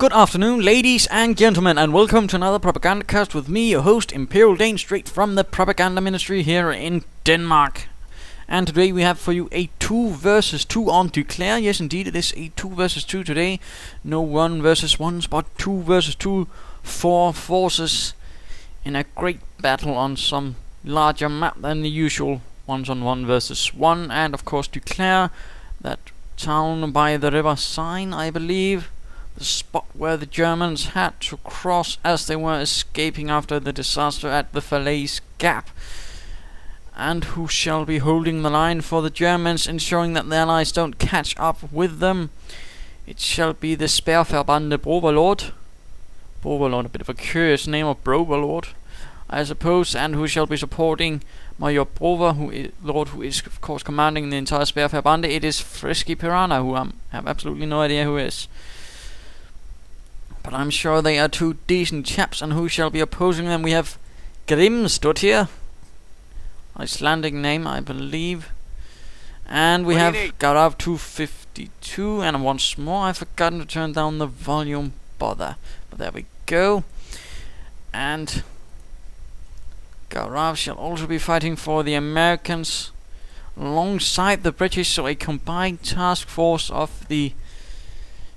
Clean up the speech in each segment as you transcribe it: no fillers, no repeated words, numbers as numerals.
Good afternoon, ladies and gentlemen, and welcome to another Propagandacast with me, your host, Imperial Dane, straight from the Propaganda Ministry here in Denmark. And today we have for you a 2 versus 2 on Duclair. Yes, indeed, it is a 2 versus 2 today. No 1 versus 1s, but 2 versus 2, 4 forces in a great battle on some larger map than the usual 1-on-1 versus 1. And of course, Duclair, that town by the river Seine, I believe. The spot where the Germans had to cross as they were escaping after the disaster at the Falaise gap. And who shall be holding the line for the Germans, ensuring that the Allies don't catch up with them? It shall be the Speerverbande Broverlord. Broverlord, a bit of a curious name of Broverlord, I suppose. And who shall be supporting Major Brover, who is of course commanding the entire Speerverbande. It is FriskyPiranha, who I have absolutely no idea who is. But I'm sure they are two decent chaps. And who shall be opposing them? We have Grimsdottir, Icelandic name, I believe. And we have Gaurav 252. And once more, I've forgotten to turn down the volume. Bother. But there we go. And Gaurav shall also be fighting for the Americans alongside the British. So a combined task force of the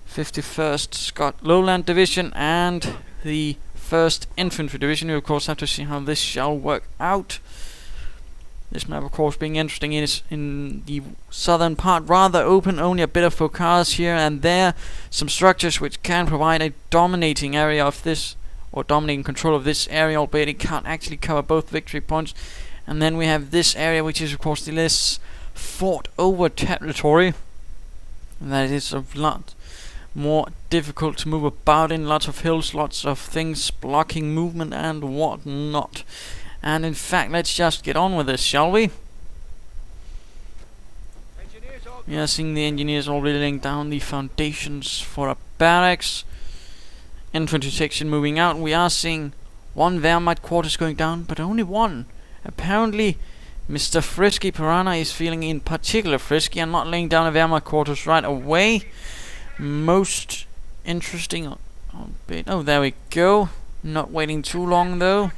51st Scott Lowland Division and the 1st Infantry Division. You of course have to see how this shall work out. This map of course being interesting is in the southern part, rather open, only a bit of forecast here and there. Some structures which can provide a dominating area of this, or dominating control of this area, albeit it can't actually cover both victory points. And then we have this area, which is of course the less fought over territory, and that is a lot more difficult to move about in. Lots of hills, lots of things blocking movement and what not. And in fact, let's just get on with this, shall we? We are seeing the engineers already laying down the foundations for a barracks. Infantry section moving out. We are seeing one wehrmacht quarters going down, but only one. Apparently Mr. FriskyPiranha is feeling in particular frisky and not laying down a wehrmacht quarters right away. Most interesting bit. Oh, there we go. Not waiting too long though.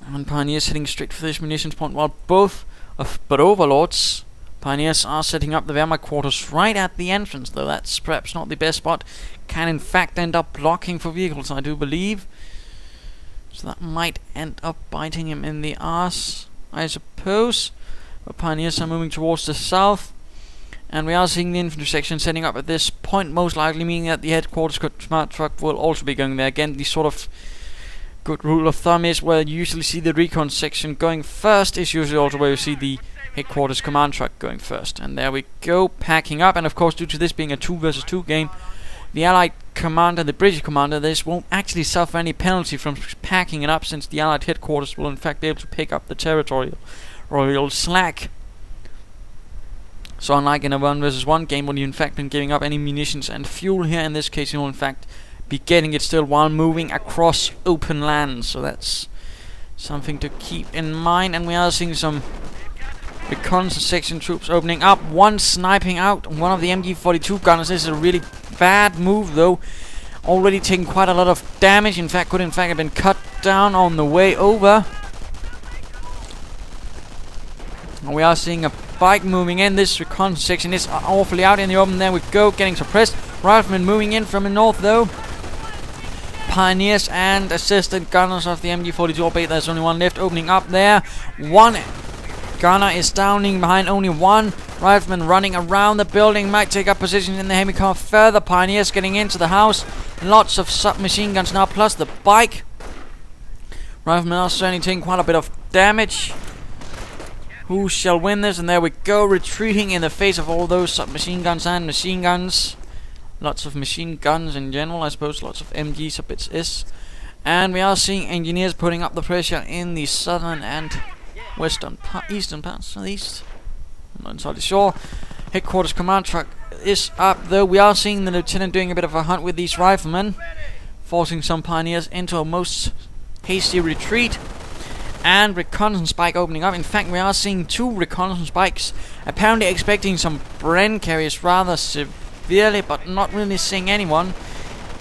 And Pioneers heading straight for this munitions point, while both of Broverlord's Pioneers are setting up the Wehrmacht quarters right at the entrance, though that's perhaps not the best spot. Can in fact end up blocking for vehicles, I do believe. So that might end up biting him in the arse, I suppose. But Pioneers are moving towards the south. And we are seeing the infantry section setting up at this point, most likely meaning that the headquarters command truck will also be going there. Again, the sort of good rule of thumb is where you usually see the recon section going first is usually also where you see the headquarters command truck going first. And there we go, packing up. And of course, due to this being a 2 versus 2 game, the Allied commander, the British commander, this won't actually suffer any penalty from packing it up, since the Allied headquarters will in fact be able to pick up the territorial slack. So unlike in a 1 versus 1 game, when you in fact been giving up any munitions and fuel, here in this case you will in fact be getting it still while moving across open land. So that's something to keep in mind. And we are seeing some reconnaissance section troops opening up. One sniping out one of the MG42 gunners. This is a really bad move though. Already taking quite a lot of damage. In fact, could in fact have been cut down on the way over. And we are seeing a bike moving in. This reconnaissance section is awfully out in the open. There we go, getting suppressed. Riflemen moving in from the north though. Pioneers and assistant gunners of the MG42, albeit there's only one left, opening up there. One gunner is downing behind only one. Rifleman running around the building, might take up positions in the hemicar further. Pioneers getting into the house. Lots of submachine guns now, plus the bike. Riflemen are certainly taking quite a bit of damage. Who shall win this? And there we go, retreating in the face of all those submachine guns and machine guns. Lots of machine guns in general, I suppose. Lots of MGs, a bit is. And we are seeing engineers putting up the pressure in the southern and western eastern parts of the east. I'm not entirely sure. Headquarters command truck is up though. We are seeing the lieutenant doing a bit of a hunt with these riflemen, forcing some Pioneers into a most hasty retreat. And reconnaissance bike opening up. In fact, we are seeing 2 reconnaissance bikes, apparently expecting some Bren carriers rather severely, but not really seeing anyone.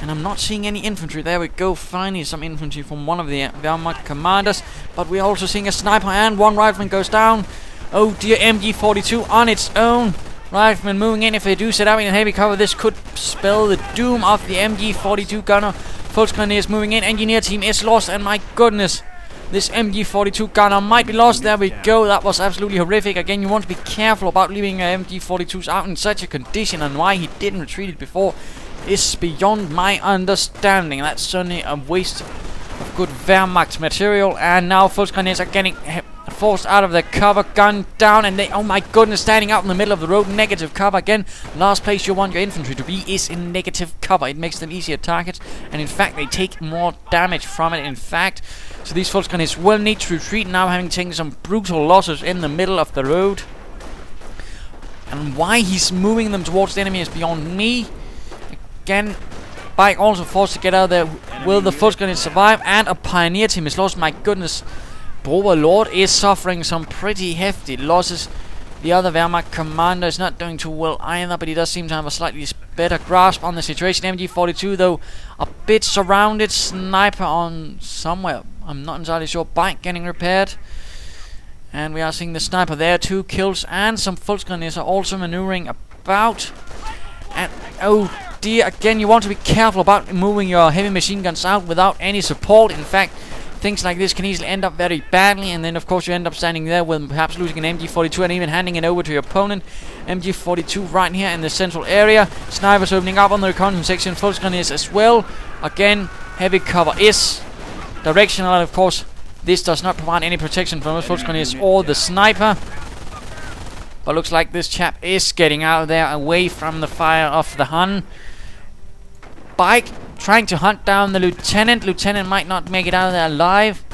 And I'm not seeing any infantry. There we go, finally some infantry from one of the wehrmacht commanders. But we're also seeing a sniper, and one rifleman goes down. Oh dear, MG42 on its own. Riflemen moving in. If they do set up in heavy cover, this could spell the doom of the MG42 gunner. Volksgrenadiers moving in. Engineer team is lost, and my goodness, this MG42 gunner might be lost. There we go. That was absolutely horrific. Again, you want to be careful about leaving MG42s out in such a condition, and why he didn't retreat it before is beyond my understanding. That's certainly a waste of good Wehrmacht material. And now Volksgrenadiers are getting forced out of their cover, gunned down, and they, oh my goodness, standing out in the middle of the road, negative cover again. Last place you want your infantry to be is in negative cover. It makes them easier targets, and in fact they take more damage from it, in fact. So these Volksgrenadiers will need to retreat now, having taken some brutal losses in the middle of the road. And why he's moving them towards the enemy is beyond me. Again, Bike also forced to get out there. Will the Volksgrenadiers survive? And a pioneer team is lost. My goodness, Broverlord is suffering some pretty hefty losses. The other Wehrmacht commander is not doing too well either, but he does seem to have a slightly better grasp on the situation. MG42 though, a bit surrounded. Sniper on somewhere, I'm not entirely sure. Bike getting repaired. And we are seeing the sniper there, 2 kills, and some Volksgrenadiers are also maneuvering about. And oh dear, again, you want to be careful about moving your heavy machine guns out without any support. In fact, things like this can easily end up very badly, and then of course you end up standing there with perhaps losing an MG42 and even handing it over to your opponent. MG42 right here in the central area. Snipers opening up on the reconnaissance section. Volksgrenadiers as well. Again, heavy cover is directional, and of course this does not provide any protection from the Volksgrenadiers or the sniper. But looks like this chap is getting out of there, away from the fire of the Hun. Bike trying to hunt down the lieutenant. Lieutenant might not make it out of there alive.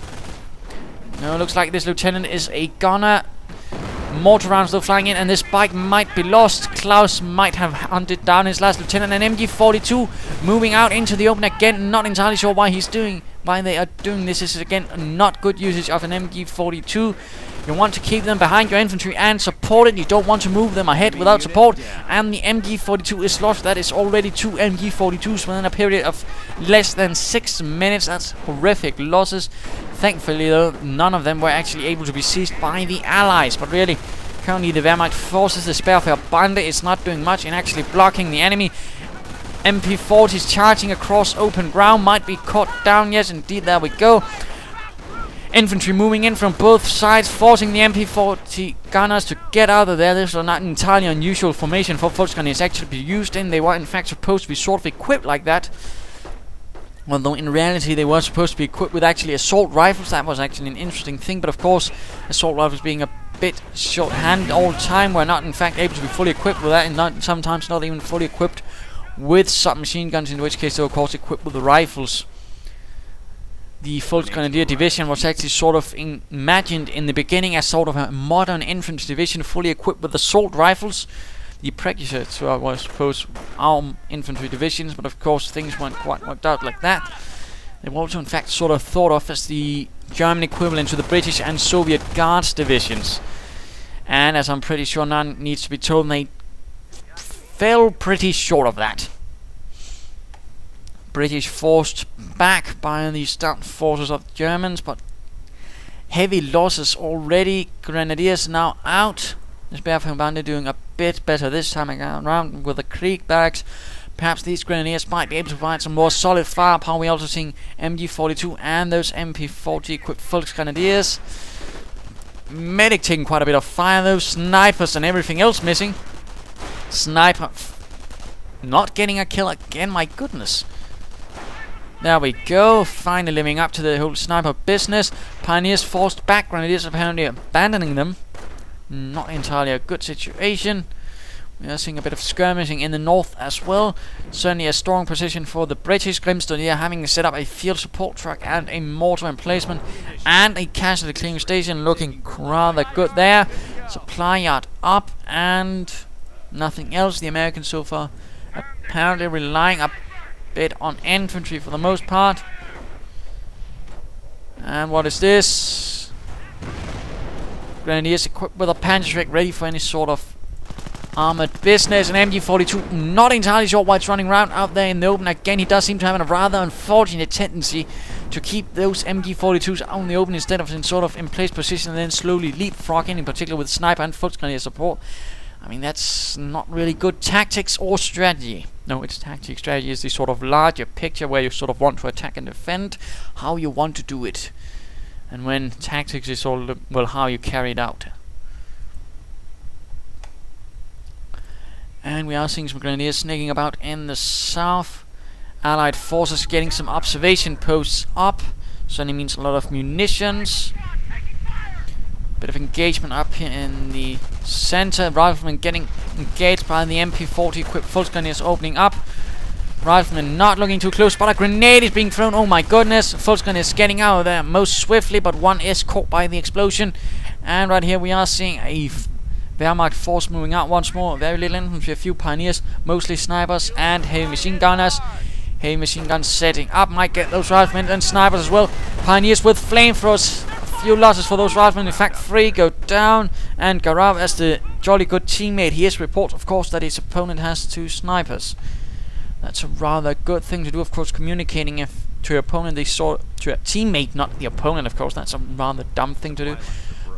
No, looks like this lieutenant is a gunner. Mortar rounds still flying in, and this Bike might be lost. Klaus might have hunted down his last lieutenant. And MG42 moving out into the open again. Not entirely sure why they are doing this. This is again not good usage of an MG42. You want to keep them behind your infantry and support it. You don't want to move them ahead without support. And the MG42 is lost. That is already 2 MG42s within a period of less than 6 minutes. That's horrific losses. Thankfully, though, none of them were actually able to be seized by the Allies. But really, currently the Wehrmacht forces, the Sperrfeuerbande, is not doing much in actually blocking the enemy. MP40s charging across open ground, might be caught down. Yes, indeed, there we go. Infantry moving in from both sides, forcing the MP40 gunners to get out of there. This was not an entirely unusual formation for Volksgrenadiers actually to be used in. They were in fact supposed to be sort of equipped like that. Although in reality they were supposed to be equipped with actually assault rifles. That was actually an interesting thing. But of course, assault rifles being a bit short-handed all the time, were not in fact able to be fully equipped with that, and sometimes not even fully equipped with submachine guns, in which case they were of course equipped with the rifles. The Volksgrenadier division was actually sort of imagined in the beginning as sort of a modern infantry division fully equipped with assault rifles. The precursor to I suppose our infantry divisions, but of course things weren't quite worked out like that. They were also in fact sort of thought of as the German equivalent to the British and Soviet Guards divisions. And as I'm pretty sure none needs to be told, they fell pretty short of that. British forced back by the stout forces of the Germans, but heavy losses already. Grenadiers now out. The Sperrfeuerbande doing a bit better this time around with the Krieg barracks. Perhaps these Grenadiers might be able to provide some more solid firepower. We're also seeing MG42 and those MP40 equipped Volksgrenadiers. Medic taking quite a bit of fire though. Snipers and everything else missing. Sniper not getting a kill again, my goodness. There we go, finally living up to the whole sniper business. Pioneers forced back, Grenadiers apparently abandoning them. Not entirely a good situation. We are seeing a bit of skirmishing in the north as well. Certainly a strong position for the British. Grimsdottir having set up a field support truck and a mortar emplacement and a casualty clearing station, looking rather good there. Supply yard up and nothing else. The Americans so far apparently relying a bit on infantry for the most part. And what is this? Grenadiers equipped with a Panzerschreck ready for any sort of armored business. And MG42, not entirely sure why it's running around out there in the open. Again, he does seem to have a rather unfortunate tendency to keep those MG42s out in the open instead of in sort of in place position and then slowly leapfrogging, in particular with sniper and Volksgrenadier support. I mean, that's not really good tactics or strategy. No, it's tactics. Strategy is the sort of larger picture where you sort of want to attack and defend, how you want to do it. And when tactics is all, well, how you carry it out. And we are seeing some grenadiers sneaking about in the south. Allied forces getting some observation posts up. Certainly means a lot of munitions. Bit of engagement up here in the center. Riflemen getting engaged by the MP40 equipped Volksgrenadiers opening up. Riflemen not looking too close, but a grenade is being thrown. Oh my goodness. Volksgrenadiers getting out of there most swiftly, but one is caught by the explosion. And right here we are seeing a wehrmacht force moving out once more. Very little infantry, a few pioneers, mostly snipers and heavy machine gunners. Heavy machine guns setting up, might get those riflemen and snipers as well. Pioneers with flamethrowers. Few losses for those riflemen. In fact, 3 go down. And Gaurav, as the jolly good teammate, he is reports, of course, that his opponent has 2 snipers. That's a rather good thing to do, of course, communicating if to your opponent, to your teammate, not the opponent, of course. That's a rather dumb thing to do.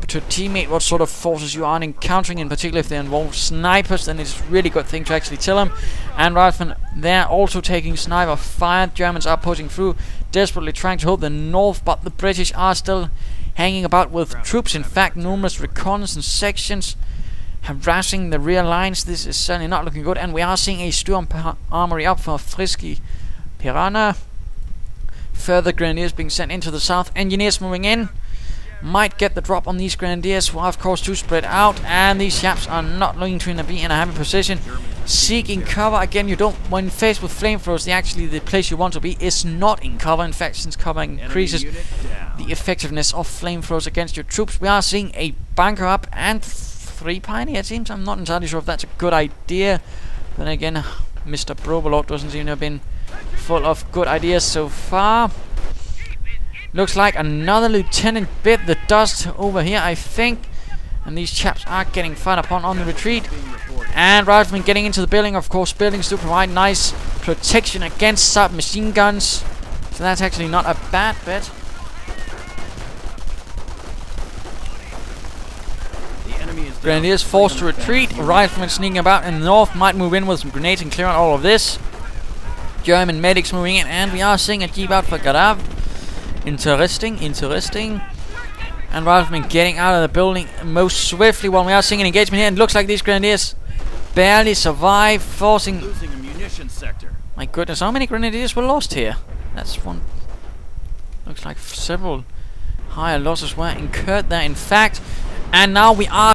But to a teammate, what sort of forces you are encountering, in particular if they involve snipers, then it's a really good thing to actually tell them. And riflemen, they're also taking sniper fire. Germans are pushing through, desperately trying to hold the north, but the British are still hanging about with troops. In fact, numerous reconnaissance sections harassing the rear lines. This is certainly not looking good. And we are seeing a Sturm armory up for FriskyPiranha. Further grenadiers being sent into the south. Engineers moving in. Might get the drop on these grenadiers, who are of course too spread out. And these chaps are not looking to be in a happy position. Seeking cover. Again, you don't, when faced with flamethrowers, the place you want to be is not in cover. In fact, since cover increases the effectiveness of flamethrowers against your troops. We are seeing a bunker up and 3 pioneer teams. I'm not entirely sure if that's a good idea. Then again, Mr. Broverlord doesn't seem to have been full of good ideas so far. Looks like another lieutenant bit the dust over here, I think. And these chaps are getting fired upon on the retreat. And riflemen getting into the building. Of course, buildings do provide nice protection against submachine guns. So that's actually not a bad bet. Grenadiers forced to retreat. Riflemen sneaking about in the north. Might move in with some grenades and clear out all of this. German medics moving in. And we are seeing a jeep out for Gaurav. Interesting. And riflemen getting out of the building most swiftly while we are seeing an engagement here. And it looks like these grenadiers barely survive, forcing... Losing a munition sector. My goodness, how many grenadiers were lost here? That's one... Looks like several higher losses were incurred there, in fact. And now we are